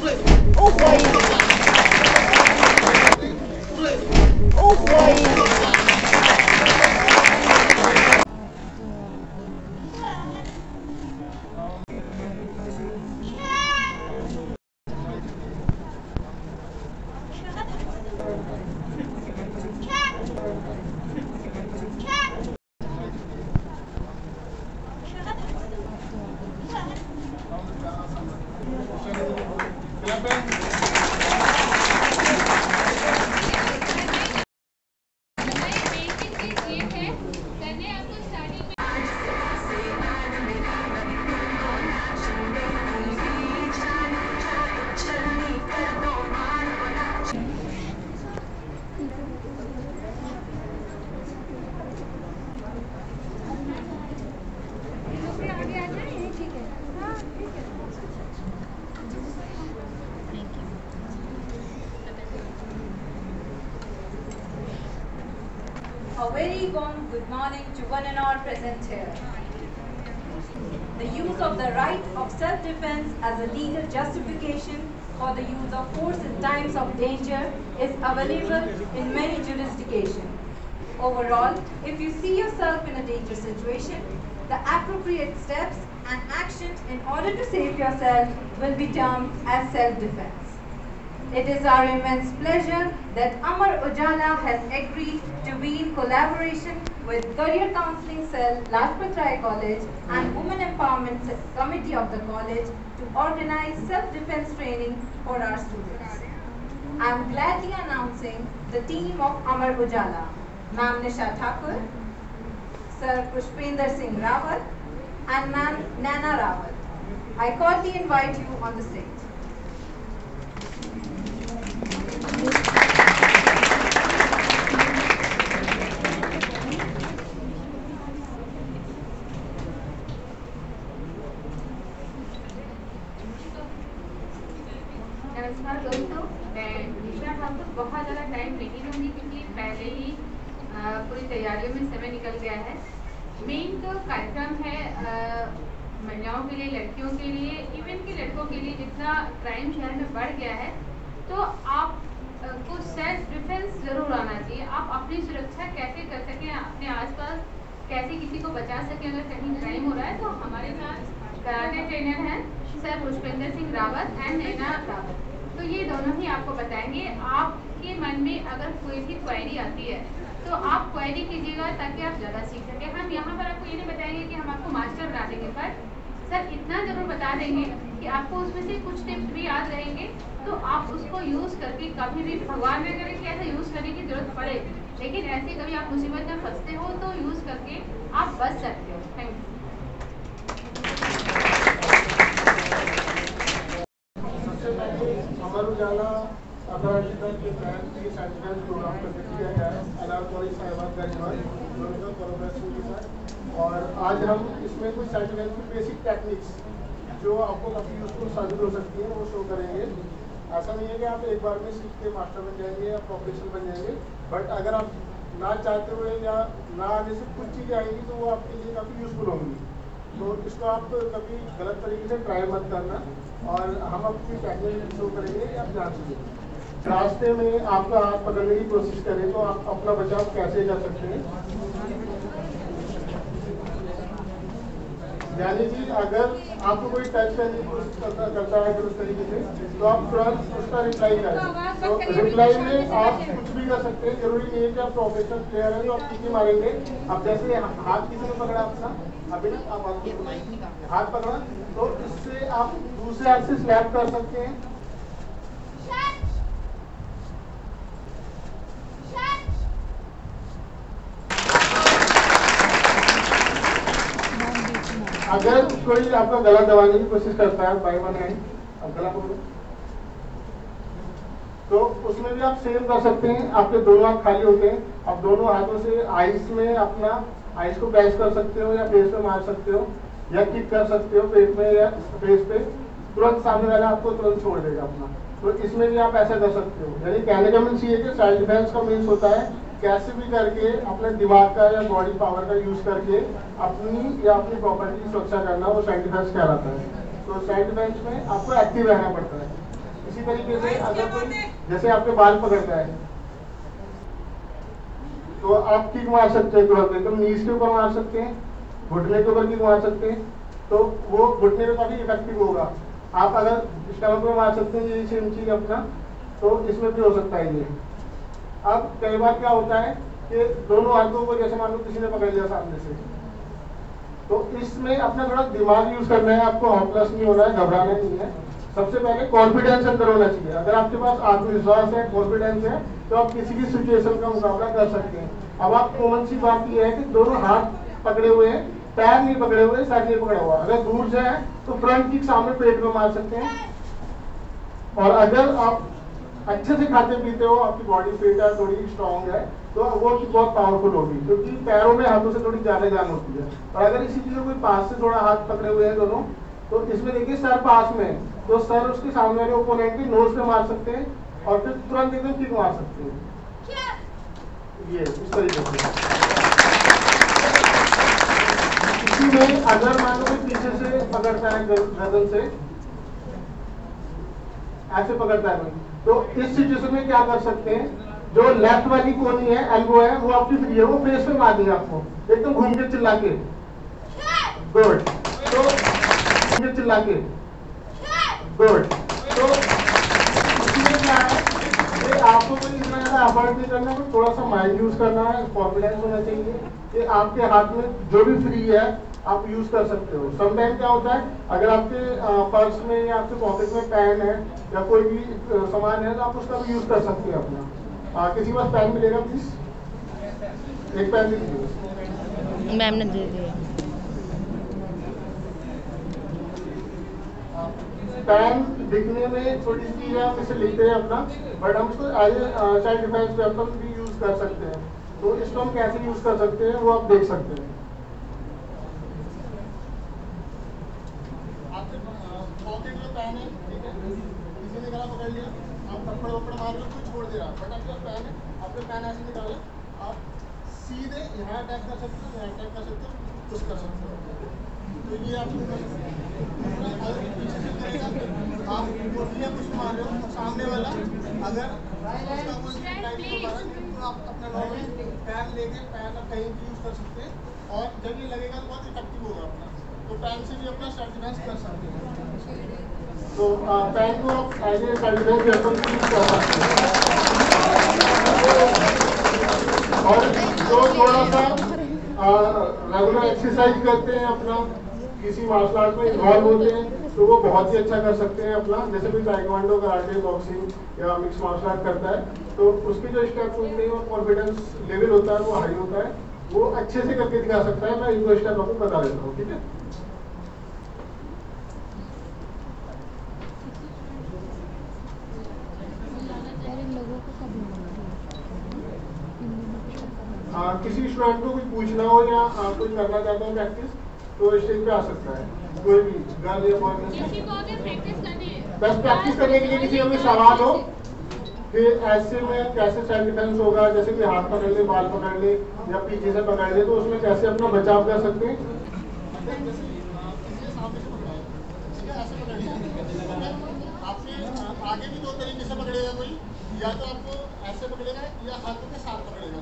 Oh boy! Oh boy! A very warm good morning to one and all present here. The use of the right of self-defense as a legal justification for the use of force in times of danger is available in many jurisdictions. Overall, if you see yourself in a dangerous situation, the appropriate steps and actions in order to save yourself will be termed as self-defense. It is our immense pleasure that Amar Ujala has agreed to be in collaboration with Career Counseling Cell, Lajpat Rai College and Women Empowerment Committee of the college to organize self-defense training for our students. I am gladly announcing the team of Amar Ujala, Ma'am Nisha Thakur, Sir Pushpender Singh Rawat and Ma'am Nana Rawat. I cordially invite you on the stage. नमस्कार दोस्तों, मैं निशा ठाकुर बहुत ज़्यादा time नहीं लूँगी क्योंकि पहले ही पूरी तैयारियों में समय निकल गया है। मेन तो कार्यक्रम है महिलाओं के लिए, लड़कियों के लिए, इवन के लड़कों के लिए। जितना क्राइम शहर में बढ़ गया है तो आपको सेल्फ डिफेंस ज़रूर आना चाहिए। आप अपनी सुरक्षा कैसे कर सकें, अपने आसपास कैसे किसी को बचा सकें अगर कहीं क्राइम हो रहा है। तो हमारे साथ कराटे ट्रेनर हैं सर पुष्पेंद्र सिंह रावत एंड नैना रावत, तो ये दोनों ही आपको बताएंगे। आपके मन में अगर कोई भी क्वेरी आती है तो आप क्वेरी कीजिएगा ताकि आप ज़्यादा सीख सकें। हम यहाँ पर आपको ये नहीं बताएंगे कि हम आपको मास्टर बना देंगे, पर सर इतना ज़रूर बता देंगे कि आपको उसमें से कुछ टिप्स भी याद रहेंगे तो आप उसको यूज़ करके कभी भी, भगवान में करें कि ऐसा यूज़ करने की ज़रूरत पड़े, लेकिन ऐसे कभी आप मुसीबत में फंसते हो तो यूज़ करके आप बच सकते हो। Thank you. Amar Ujala authority के तहत ये सर्टिफिकेट प्रोग्राम कंडक्ट किया गया है अनार कॉलेज साहिबाद का कोलैबोरेशन के साथ। और आज हम इसमें कुछ सर्टिफिकेट की बेसिक टेक्निक्स जो आपको काफ़ी यूजफुल साबित हो सकती है वो शो करेंगे। ऐसा नहीं है कि आप एक बार में सीख के मास्टर बन जाएंगे या प्रोफेशनल बन जाएंगे, बट अगर आप ना चाहते हुए या ना आने से कुछ चीज़ें आएंगी तो वो आपके लिए काफ़ी यूजफुल होंगी। तो इसको आप कभी गलत तरीके से ट्राई मत करना और हम अपनी टेक्निक शो करेंगे कि आप जान सकें। रास्ते में आपका हाथ पकड़ने की कोशिश करें तो आप अपना बचाव कैसे कर सकते हैं। यानी कि अगर आपको कोई टच करने की कोशिश करता है उस तरीके से तो आप तुरंत उसका रिप्लाई करें। तो रिप्लाई में आप कुछ भी कर सकते हैं, जरूरी नहीं है कि आप प्रोफेशनल प्लेयर हैं तो आप किसी मारेंगे। अब जैसे हाथ किसी ने पकड़ा अपना, अभी ना आप हाथ पकड़ा तो इससे आप दूसरे हाथ से स्लैप कर सकते हैं। अगर कोई आपका गला दबाने की कोशिश करता है, बाई वन हैंड अब गला पकड़ो, तो उसमें भी आप सेम कर सकते हैं। आपके दोनों हाथ खाली होते हैं, आप दोनों हाथों से आइस में अपना आइस को प्रेस कर सकते हो या फेस पे मार सकते हो या किक कर सकते हो पेट में या फेस पे, तुरंत सामने वाला आपको तुरंत छोड़ देगा अपना। तो इसमें भी आप ऐसा कर सकते हो। यानी कहने का मीन्स ये कि सेल्फ डिफेंस का मीन्स होता है कैसे भी करके अपने दिमाग का या बॉडी पावर का यूज करके अपनी या अपनी प्रॉपर्टी की सुरक्षा करना, वो सेल्फ डिफेंस कहलाता है। तो सेल्फ डिफेंस में आपको एक्टिव रहना पड़ता है। तरीके से अगर कोई जैसे आपके बाल पकड़ता है तो आप किक मार सकते हैं तुरंत, एकदम नीज के ऊपर मार सकते हैं, घुटने के ऊपर किक मार सकते हैं, तो वो घुटने में काफी इफेक्टिव होगा। आप अगर स्टमक में मार सकते हैं ये सेम चीज अपना, तो इसमें भी हो सकता है ये। अब कई बार क्या होता है कि दोनों हाथों को जैसे मान लो किसी ने पकड़ लिया सामने से, तो इसमें अपना थोड़ा दिमाग यूज करना है, आपको हॉपलेस नहीं होना है, घबराना नहीं है। सबसे पहले कॉन्फिडेंस अंदर होना चाहिए। अगर आपके पास आत्मविश्वास है, कॉन्फिडेंस है, तो आप किसी भी सिचुएशन का मुकाबला कर सकते हैं। अब आप कॉमन सी बात यह है कि दोनों हाथ पकड़े हुए हैं, पैर नहीं पकड़े हुए, सर नहीं पकड़ा हुआ। अगर दूर से है तो फ्रंट किक सामने पेट में मार सकते हैं। और अगर आप अच्छे से खाते पीते हो, आपकी बॉडी फिट है, थोड़ी स्ट्रांग है, तो वो बहुत पावरफुल होगी, क्योंकि पैरों में हाथों से थोड़ी ज्यादा जान होती है। और अगर इसी चीज कोई पास से थोड़ा हाथ पकड़े हुए हैं दोनों, तो इसमें देखिए सर पास में, तो सर उसके सामने वाले ओपोनेंट की नोज पे मार सकते हैं और फिर तुरंत एकदम किक मार सकते हैं। ये इस तरीके से। इसी में अगर मान लो कोई पीछे से पकड़ता है गर्दन से, ऐसे पकड़ता है कोई, तो इस सिचुएशन में क्या कर सकते हैं, जो लेफ्ट वाली कोनी है, एल्बो है, वो आपकी फ्री है, वो फेस पे मार देंगे आपको एकदम घूम के चिल्ला के। गुड। तो घूम के चिल्ला के। गुड। तो इसमें क्या है कि आपको कोई इतना ज्यादा एफर्ट नहीं करना, कोई थोड़ा सा माइंड यूज करना है, कॉन्फिडेंस होना चाहिए कि आपके हाथ में जो भी फ्री है आप यूज कर सकते हो। समटाइम क्या होता है, अगर आपके पर्स में या आपके पॉकेट में पेन है या कोई भी सामान है, तो आप उसका भी यूज कर सकते हैं अपना। किसी के पास पेन मिलेगा प्लीज, एक पेन दे दीजिए। मैम ने दे दिया। पेन दिखने में छोटी सी चीज है, हम इसे लिखते हैं अपना, बट हम इसको as a self defence weapon भी यूज कर सकते हैं। तो इसको हम कैसे यूज कर सकते हैं वो आप देख सकते हैं। आपके पॉकेट में पेन है, ठीक है, किसी ने गला पकड़ लिया, आप थप्पड़ वप्पड़ मार लो, कोई छोड़ दे रहा, बट आपके पास पेन है, आपने पेन ऐसे निकाला, आप सीधे यहाँ अटैक कर सकते हो, यहाँ अटैक कर सकते हो, पुश कर सकते हो। तो ये आप पीछे से करेगा, आप गोलियां कुछ मार रहे हो, सामने वाला अगर उसका कोई टाइप का मारा, तो आप अपना नॉर्मल पैन लेके पैन आप कहीं भी यूज कर सकते हैं, और जब ये लगेगा तो बहुत इफेक्टिव होगा अपना। तो पैन से भी अपना सेल्फ डिफेंस कर सकते हैं। तो पैन को आप as a self defence weapon use कर सकते हैं। और जो थोड़ा सा रेगुलर एक्सरसाइज करते हैं, अपना किसी मार्शल आर्ट में इन्वॉल्व होते हैं, तो वो बहुत ही अच्छा कर सकते हैं अपना। जैसे कोई ताइक्वांडो, कराटे, बॉक्सिंग या मिक्स मार्शल आर्ट करता है, तो उसके जो स्टेप्स होते हैं और कॉन्फिडेंस लेवल होता है वो हाई होता है, वो अच्छे से करके दिखा सकता है। मैं इनको स्टेप आपको बता देता हूँ, ठीक है। किसी स्टूडेंट को कुछ पूछना हो या कुछ करना चाहता है प्रैक्टिस, तो स्टेज पे आ सकता है, कोई भी गर्ल या बॉय। बस प्रैक्टिस करने के लिए किसी का कोई सवाल हो कि ऐसे में कैसे सेल्फ डिफेंस होगा, जैसे कि हाथ पकड़ ले, बाल पकड़ ले या पीछे से पकड़ ले, तो उसमें कैसे अपना बचाव कर सकते हैं। आपने आगे भी दो तरीके से पकड़ेगा कोई, या तो आपको ऐसे पकड़ेगा या हाथों के साथ पकड़ेगा,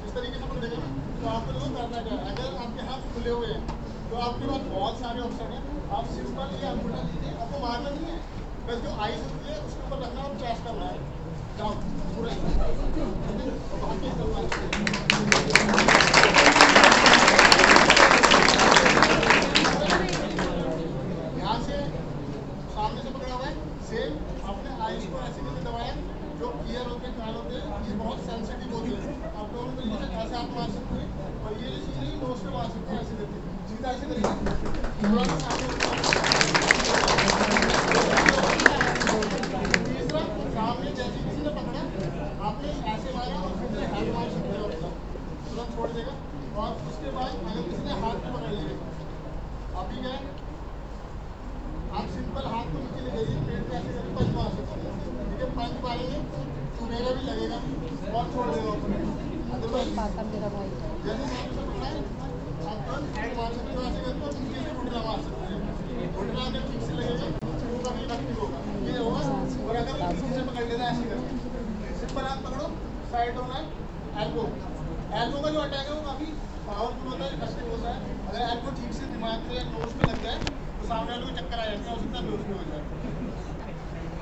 इस तरीके से पकड़ेगा। तो आपको जो करना क्या है, अगर आपके हाथ खुले हुए हैं तो आपके पास बहुत सारे ऑप्शन हैं। आप सिंपल ये अंगूठा लीजिए, आपको मारना नहीं है, बस जो आइस होती है उसके ऊपर रखना और प्रेस करना है, डाउन पूरा। यहाँ से सामने से पकड़ा हुआ है, सेम आपने आइस को ऐसे करके दबाया, जो ईयर होते हैं, कान होते हैं, ये बहुत सेंसिटिव होते हैं। आप दोनों तरीके से ऐसे आप मार सकते हैं, और ये चीज़ नहीं नोज पे मार सकते हैं, ऐसे करके सीधा ऐसे करिए, थोड़ा सा तीसरा सामने जैसे किसी ने पकड़ा, आपने ऐसे मारा और फिर से हाथ मार सकते हो, तुरंत छोड़ देगा। और उसके बाद अगर किसी ने हाथ में पकड़ लिया, अभी क्या है, आप सिंपल हाथ को नीचे ले जाइए, पेट पे ऐसे करके पंच मार सकते हैं, ठीक है। पंच मारेंगे चुभेगा भी, लगेगा और छोड़ देगा अदरवाइज जैसे पकड़ा है, आप तुरंत हैंड मार सकते हो, ऐसे करके नीचे से घुटना मार सकते हैं। घुटना अगर ठीक से लगेगा तो कभी इफेक्टिव होगा, ये होगा। और अगर नीचे से पकड़ लेना ऐसे करके, सिंपल हाथ पकड़ो, साइड होना है, एल्बो का जो अटैक है वो काफ़ी पावरफुल होता है, इफेक्टिव होता है। अगर एल्बो ठीक से दिमाग में या नोज पे लग जाए तो सामने वाले को चक्कर आ जाता है, हो सकता है बेहोश भी हो जाए।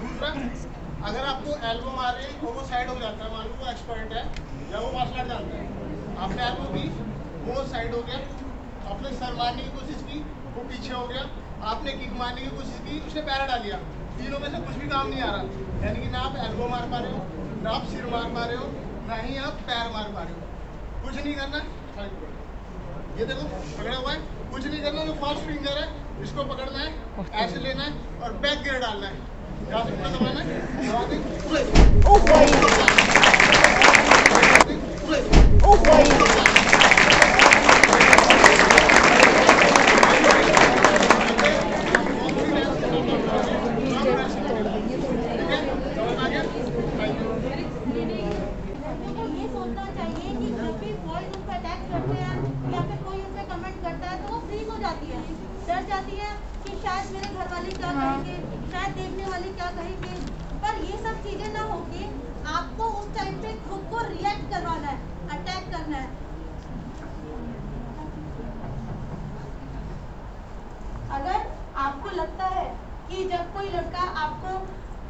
दूसरा, अगर आपको एल्बो मारे और वो साइड हो जाता है, मान लो वो एक्सपर्ट है या वो मार्शल आर्ट जानता है, आपने एल्बो भी, वो साइड हो गया, आपने सर मारने की कोशिश की, वो पीछे हो गया, आपने किक मारने की कोशिश की, उसने पैरा डाल दिया, तीनों में से कुछ भी काम नहीं आ रहा, यानी कि ना आप एल्बो मार पा रहे हो, ना आप सिर मार पा रहे हो, ना ही आप पैर मार पा रहे हो। कुछ नहीं करना, ये देखो पकड़ा हुआ है, कुछ नहीं करना, जो फास्ट फिंगर है इसको पकड़ना है, ऐसे लेना है और बैक गियर डालना है, यहाँ से पूरा दबाना है, दबा दें, Oh boy! Oh boy! डर जाती है कि शायद मेरे घर वाले क्या कहेंगे, शायद देखने वाले क्या कहेंगे, पर ये सब चीजें ना होके आपको उस टाइम पे खुद को रिएक्ट करवाना है, अटैक करना है। अगर आपको लगता है कि जब कोई लड़का आपको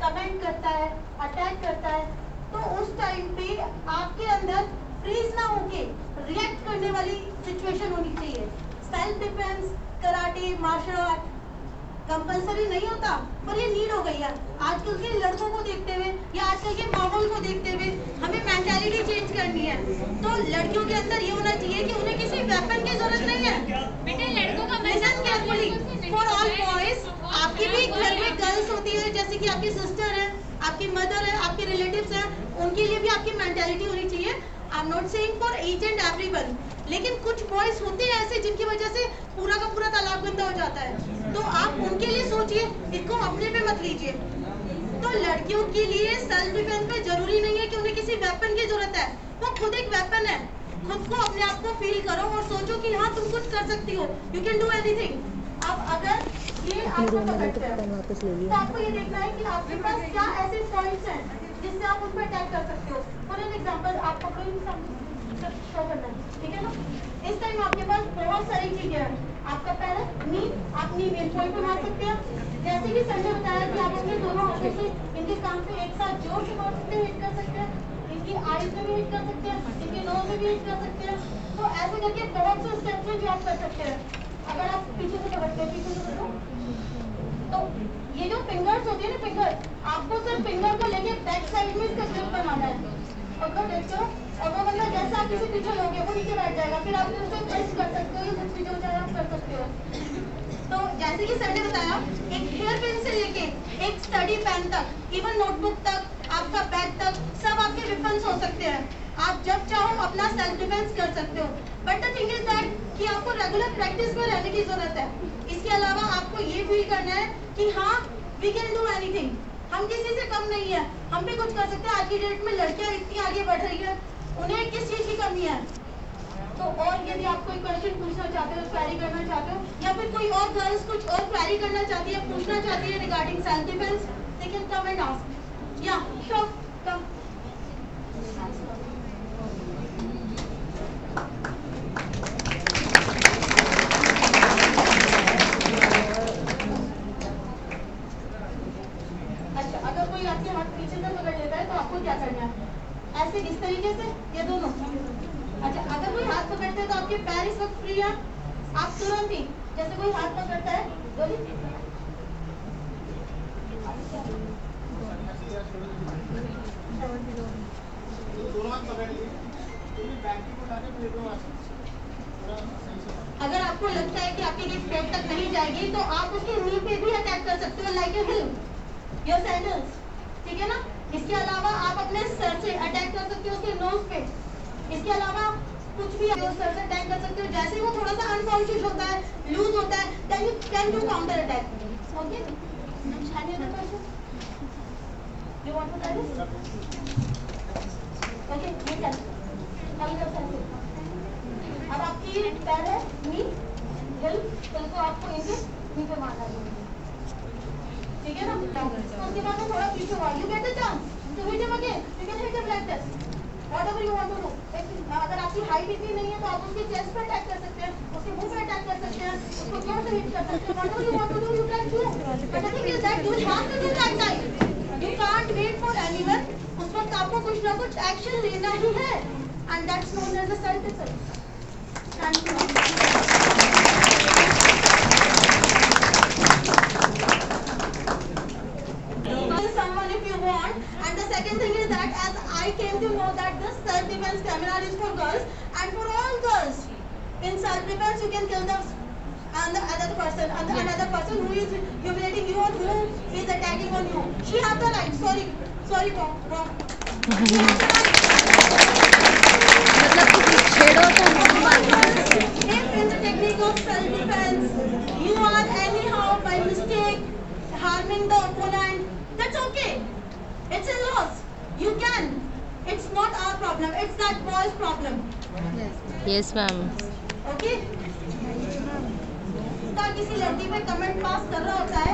कमेंट करता है, अटैक करता है, तो उस टाइम पे आपके अंदर फ्रीज ना होके रिएक्ट करने वाली सिचुएशन होनी चाहिए। Self defence, karate, martial art compulsory नहीं होता, पर ये नीड हो गई है आजकल के लड़कों को देखते हुए या आजकल के माहौल को देखते हुए। हमें मेंटालिटी चेंज करनी है, तो लड़कियों के अंदर ये होना चाहिए कि उन्हें किसी वेपन की जरूरत नहीं है। बेटे लड़कों का listen carefully for all boys, आपकी भी घर में गर्ल्स होती है, जैसे कि आपकी सिस्टर है, आपकी मदर है, आपके रिलेटिव्स हैं, उनके लिए भी आपकी मेंटालिटी होनी चाहिए। I am not saying for each and everyone, लेकिन कुछ बॉयज होते हैं ऐसे जिनकी वजह से पूरा का पूरा तालाब गंदा हो जाता है, तो आप उनके लिए सोचिए, इसको अपने पे मत लीजिए। तो लड़कियों के लिए सेल्फ डिफेंस में जरूरी नहीं है कि उन्हें किसी वेपन की जरूरत है, वो खुद एक वेपन है। खुद को अपने आप को फील करो और सोचो कि हाँ तुम कुछ कर सकती हो, यू कैन डू एनीथिंग। अब अगर ये आपको पकड़ते हैं तो आपको ये देखना है कि आपके पास क्या ऐसे पॉइंट्स हैं जिससे आप उन पर अटैक कर सकते हो। फॉर एन एग्जांपल, आपको शो करना है, ठीक है ना? इस टाइम आपके पास बहुत सारी चीजें हैं। आपका पहले नी, आप नी मेन पॉइंट पे मार सकते हैं, जैसे कि सर ने बताया कि आप अपने दोनों हाथों से इनके कान पे एक साथ जोर से मार सकते हैं, हिट कर सकते हैं, इनकी आईज में भी हिट कर सकते हैं, इनके नोज में भी हिट कर सकते हैं। तो ऐसे करके बहुत से स्टेप्स हैं जो आप कर सकते हैं। अगर आप पीछे से पकड़ते हैं, पीछे से पकड़ो, तो ये जो फिंगर्स होती है ना, फिंगर, आपको सिर्फ फिंगर को लेके बैक साइड में इसका ग्रिप बनाना है। और देखो, और वो मतलब जैसे आप किसी पीछे लोगे वो नीचे बैठ जाएगा, फिर आप उसे प्रेस कर सकते हो, या कुछ भी जो चाहे आप कर सकते हो। तो जैसे कि सर ने बताया, एक हेयर पिन से लेके एक स्टडी पेन तक, इवन नोटबुक तक, आपका बैग तक, सब आपके वेपन्स हो सकते हैं। आप जब चाहो अपना सेल्फ डिफेंस कर सकते हो, but the thing is that कि आपको रेगुलर प्रैक्टिस में रहने की जरूरत है। इसके अलावा आपको ये फील करना है कि हाँ वी कैन डू एनीथिंग, हम किसी से कम नहीं है, हम भी कुछ कर सकते हैं। आज की डेट में लड़कियां इतनी आगे बढ़ रही है, उन्हें किस चीज की कमी है? तो और यदि आप कोई क्वेश्चन पूछना चाहते हो, क्वेरी करना चाहते हो, या फिर कोई और गर्ल्स कुछ और क्वेरी करना चाहती है, पूछना चाहती है regarding self defence, they can come and ask. या श्योर, कम। अच्छा, अगर कोई आपके हाथ पीछे से पकड़ लेता है तो आपको क्या करना है? ऐसे इस तरीके से, ये दोनों। अच्छा, अगर कोई हाथ पकड़ता है तो आपके पैर इस वक्त फ्री है, आप तुरंत ही जैसे कोई हाथ पकड़ता है, बोलिए। अगर आपको लगता है कि आपकी लिफ्ट पेट तक नहीं जाएगी तो आप उसके नी पे भी अटैक कर सकते हो, like a hill your sandals, ठीक है ना? इसके अलावा आप अपने सर से अटैक कर सकते हो, उसके नोज पे। इसके अलावा कुछ भी आप सर से अटैक कर सकते हो। जैसे ही वो थोड़ा सा अनकॉन्शियस होता है, लूज होता है, then you can do counter attack. Okay, any other question? You want to try this? Okay, you can. अब आपकी पैर है नी, हिल, तो इसको आपको इनके नी पे मारना है। ठीक है ना? उसके बाद थोड़ा पीछे हुआ, you get the chance to hit him again, you can hit him like this, whatever you want to do. अगर आपकी हाइट इतनी नहीं है तो आप उसके चेस्ट पे अटैक कर सकते हैं, उसके मुंह पे अटैक कर सकते हैं, उसको जोर से हिट कर सकते हैं, whatever you want to do you can do. But the thing is that you have to do that time. You can't wait for anyone. उस वक्त आपको कुछ ना कुछ एक्शन लेना ही है, and that's known as a self defense. Thank you. Someone if you want, and the second thing is that as I came to know that this self-defense seminar is for girls and for all girls. In self-defense you can kill the another person who is humiliating you or who is attacking on you. She has the right. Sorry, wrong. If in the technique of self-defense you are anyhow by mistake harming the opponent, that's okay. It's a loss. You can. It's not our problem. It's that boy's problem. Yes, ma'am. Okay? किसी लड़की पे comment pass कर रहा होता है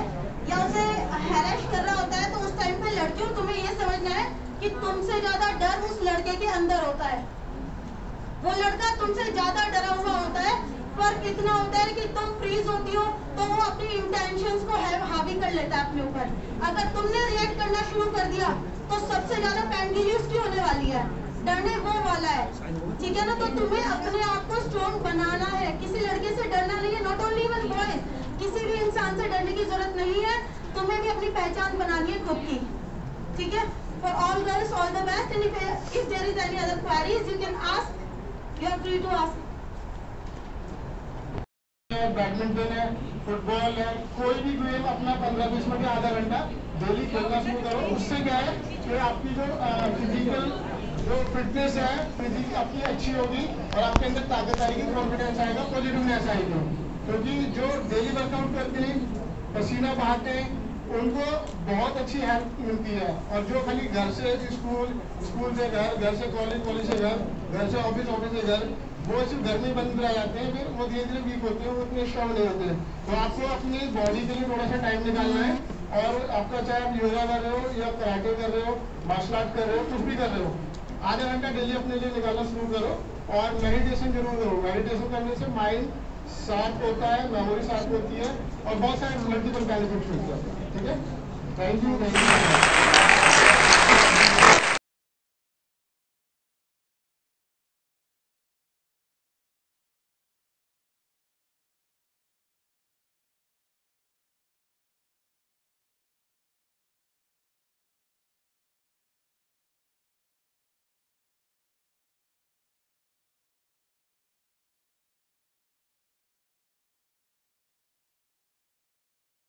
या उसे हैरेश कर रहा होता है तो उस टाइम पे लड़कियों तुम्हें ये समझना है कि तुमसे ज्यादा डर उस लड़के के अंदर होता है। वो लड़का तुमसे ज्यादा डरा हुआ होता है, पर इतना होता है कि तुम फ्रीज होती हो तो वो अपनी इंटेंशंस को हावी कर लेता है अपने ऊपर। अगर तुमने रिएक्ट करना शुरू कर दिया तो सबसे ज्यादा पेनल्टी उसकी होने वाली है, डरने वो वाला है, ठीक है ना? तो तुम्हें अपने आप को स्ट्रॉन्ग बनाना है, किसी लड़के से डरना नहीं है, नॉट ओनली इवन बॉयज, किसी भी इंसान से डरने की जरूरत नहीं है, तुम्हें भी अपनी पहचान बनानी है खुद की, ठीक है? For all girls all the best, and if there is any other queries you can ask, you are free to ask. Badminton है, फुटबॉल है, कोई भी गेम अपना 15-20 मिनट या आधा घंटा डेली खेलना शुरू करो। उससे क्या है कि आपकी जो फिजिकल जो फिटनेस है फिजिक आपकी अच्छी होगी और आपके अंदर ताकत आएगी, कॉन्फिडेंस आएगा, पॉजिटिवनेस आएगी। क्योंकि जो डेली वर्कआउट करते हैं, पसीना बहाते हैं, उनको बहुत अच्छी हेल्प मिलती है। और जो खाली घर से स्कूल से घर से कॉलेज से घर से ऑफिस से घर, वो सिर्फ घर में बंद रह जाते हैं, फिर वो धीरे धीरे वीक होते हैं, वो इतने स्ट्रॉन्ग नहीं होते हैं। तो आपको अपनी बॉडी के लिए थोड़ा सा टाइम निकालना है, और आपका चाहे आप योगा कर रहे हो या कराटे कर रहे हो, मार्शल आर्ट कर रहे हो, कुछ भी कर रहे हो, आधा घंटा डेली अपने लिए निकालना शुरू करो। और मेडिटेशन जरूर करो। मेडिटेशन करने से माइंड शार्प होता है, मेमोरी शार्प होती है और बहुत सारे मल्टीपल बेनिफिट्स मिलते हैं। ठीक है, थैंक यू।